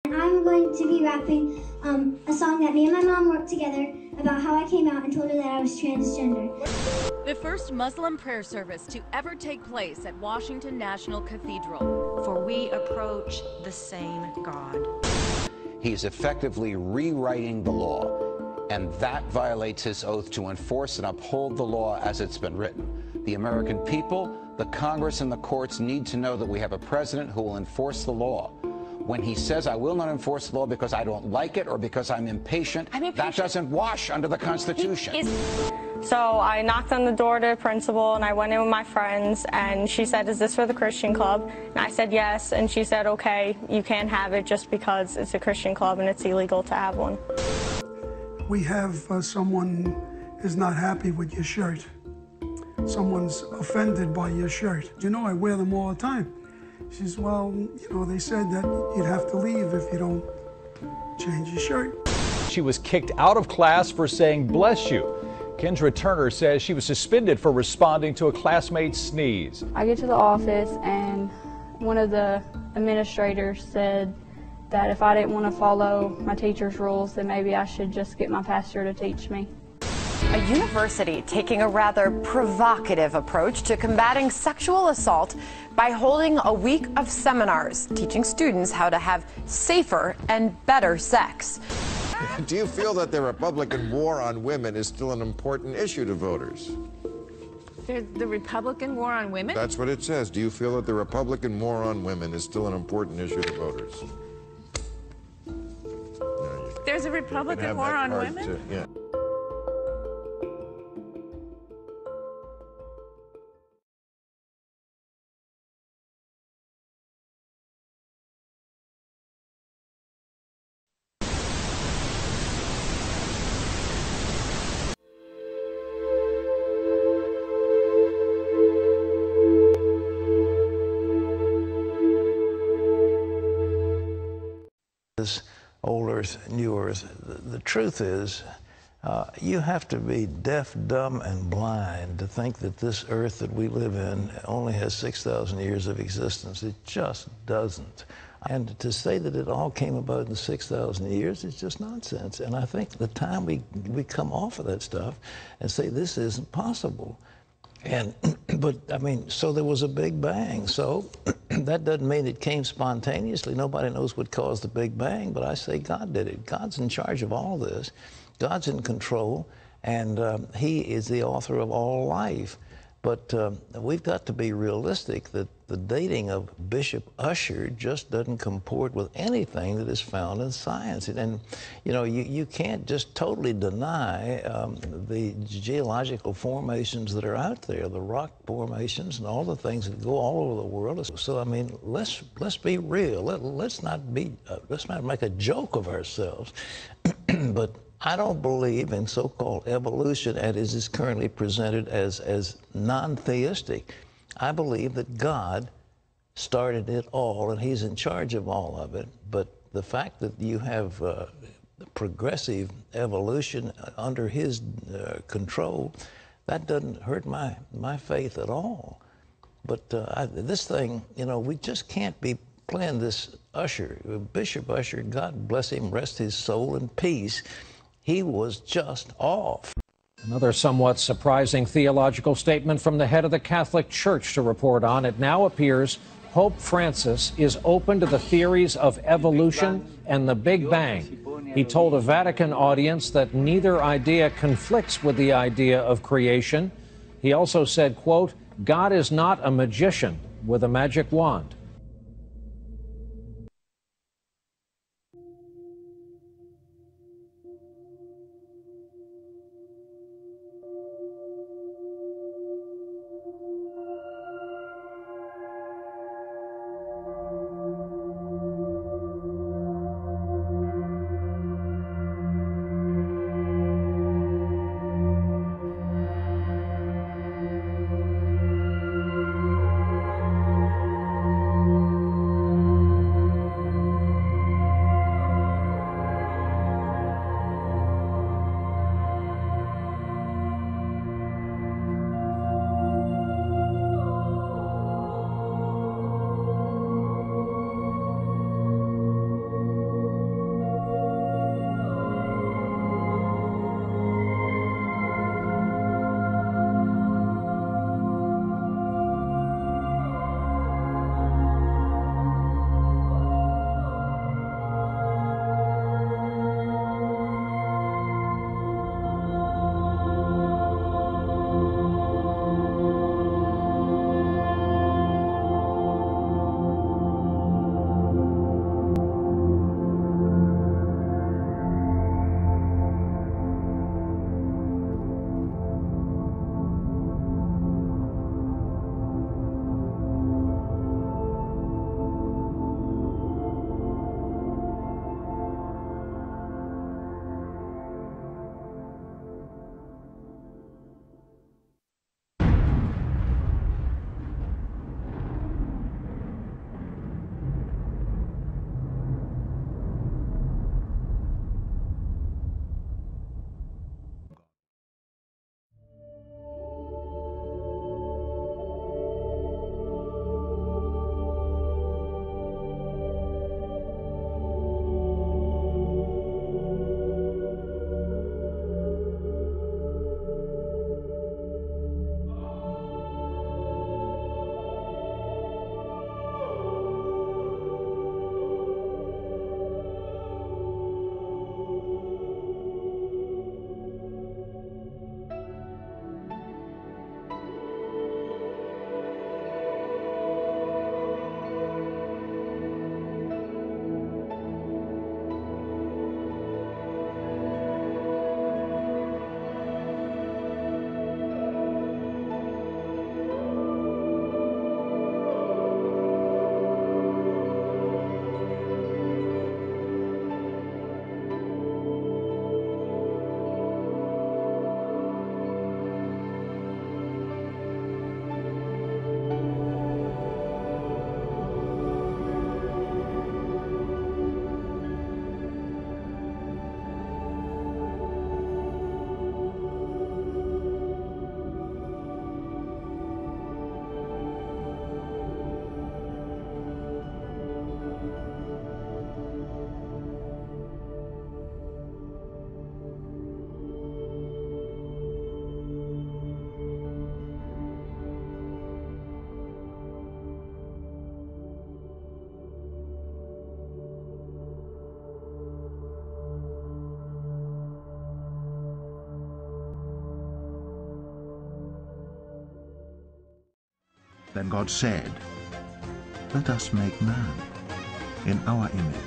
I'm going to be rapping a song that me and my mom wrote together about how I came out and told her that I was transgender. The first Muslim prayer service to ever take place at Washington National Cathedral. For we approach the same God. He's effectively rewriting the law, and that violates his oath to enforce and uphold the law as it's been written. The American people, the Congress, and the courts need to know that we have a president who will enforce the law. When he says, I will not enforce the law because I don't like it or because I'm impatient, that doesn't wash under the Constitution. So I knocked on the door to the principal and I went in with my friends and she said, is this for the Christian club? And I said yes, and she said, okay, you can't have it just because it's a Christian club and it's illegal to have one. We have someone is not happy with your shirt. Someone's offended by your shirt. You know, I wear them all the time. She says, well, you know, they said that you'd have to leave if you don't change your shirt. She was kicked out of class for saying, bless you. Kendra Turner says she was suspended for responding to a classmate's sneeze. I get to the office and one of the administrators said that if I didn't want to follow my teacher's rules, then maybe I should just get my pastor to teach me. A university taking a rather provocative approach to combating sexual assault by holding a week of seminars teaching students how to have safer and better sex. Do you feel that the Republican war on women is still an important issue to voters? The Republican war on women? That's what it says. Do you feel that the Republican war on women is still an important issue to voters? There's a Republican war on women? Too. Yeah. Old Earth, New Earth. The truth is, you have to be deaf, dumb, and blind to think that this Earth that we live in only has 6,000 years of existence. It just doesn't. And to say that it all came about in 6,000 years is just nonsense. And I think the time we come off of that stuff and say this isn't possible. And, but, I mean, so there was a Big Bang. So that doesn't mean it came spontaneously. Nobody knows what caused the Big Bang, but I say God did it. God's in charge of all this. God's in control, and he is the author of all life. But we've got to be realistic that the dating of Bishop Usher just doesn't comport with anything that is found in science. And you know, you can't just totally deny the geological formations that are out there, the rock formations and all the things that go all over the world. So I mean, let's be real. Let's not make a joke of ourselves. But I don't believe in so-called evolution as it is currently presented as non-theistic. I believe that God started it all and he's in charge of all of it. But the fact that you have progressive evolution under his control, that doesn't hurt my faith at all. But this thing, you know, we just can't be playing this Usher. Bishop Usher, God bless him, rest his soul in peace. He was just off. Another somewhat surprising theological statement from the head of the Catholic Church to report on. It now appears Pope Francis is open to the theories of evolution and the Big Bang. He told a Vatican audience that neither idea conflicts with the idea of creation. He also said, quote, God is not a magician with a magic wand. Then God said, "Let us make man in our image."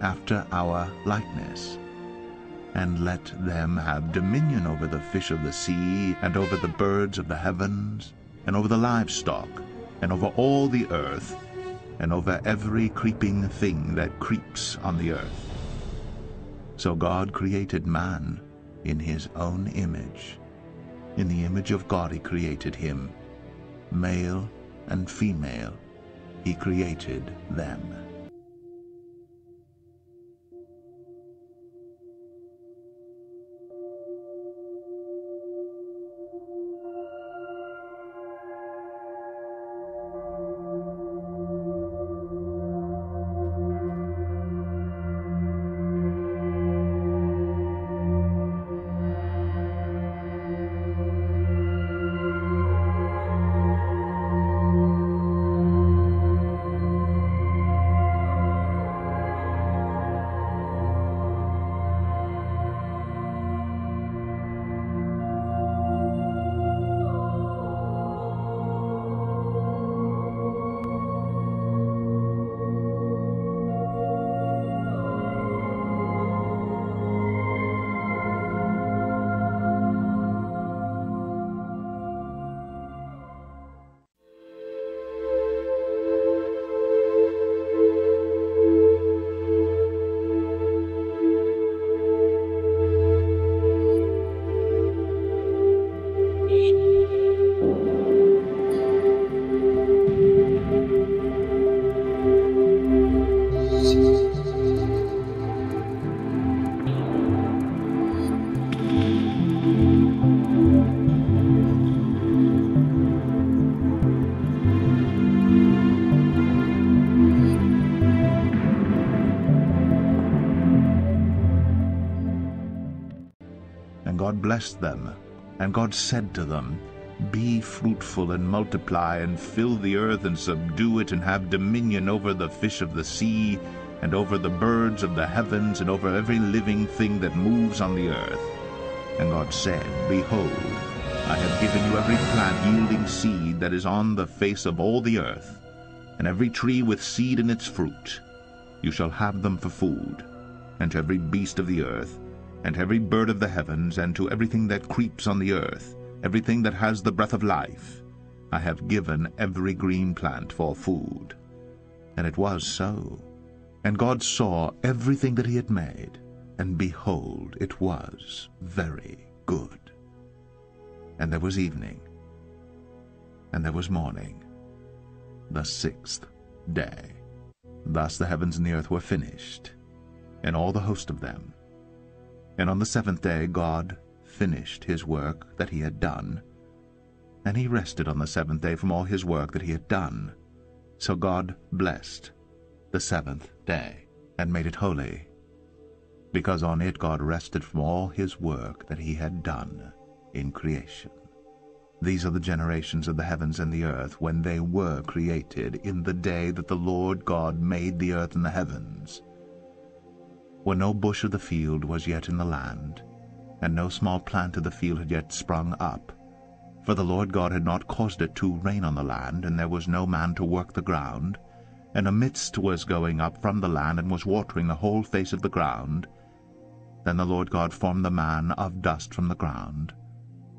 After our likeness, and let them have dominion over the fish of the sea, and over the birds of the heavens, and over the livestock, and over all the earth, and over every creeping thing that creeps on the earth. So God created man in his own image. In the image of God he created him. Male and female he created them. And God blessed them, and God said to them, "Be fruitful and multiply, and fill the earth, and subdue it, and have dominion over the fish of the sea, and over the birds of the heavens, and over every living thing that moves on the earth." And God said, "Behold, I have given you every plant yielding seed that is on the face of all the earth, and every tree with seed in its fruit. You shall have them for food, and to every beast of the earth, and to every bird of the heavens, and to everything that creeps on the earth, everything that has the breath of life, I have given every green plant for food." And it was so. And God saw everything that he had made, and behold, it was very good. And there was evening, and there was morning, the sixth day. Thus the heavens and the earth were finished, and all the host of them. And on the seventh day God finished his work that he had done, and he rested on the seventh day from all his work that he had done. So God blessed the seventh day, and made it holy, because on it God rested from all his work that he had done in creation. These are the generations of the heavens and the earth when they were created, in the day that the Lord God made the earth and the heavens, when no bush of the field was yet in the land, and no small plant of the field had yet sprung up. For the Lord God had not caused it to rain on the land, and there was no man to work the ground. And a mist was going up from the land, and was watering the whole face of the ground. Then the Lord God formed the man of dust from the ground,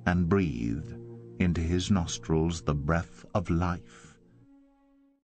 and breathed into his nostrils the breath of life,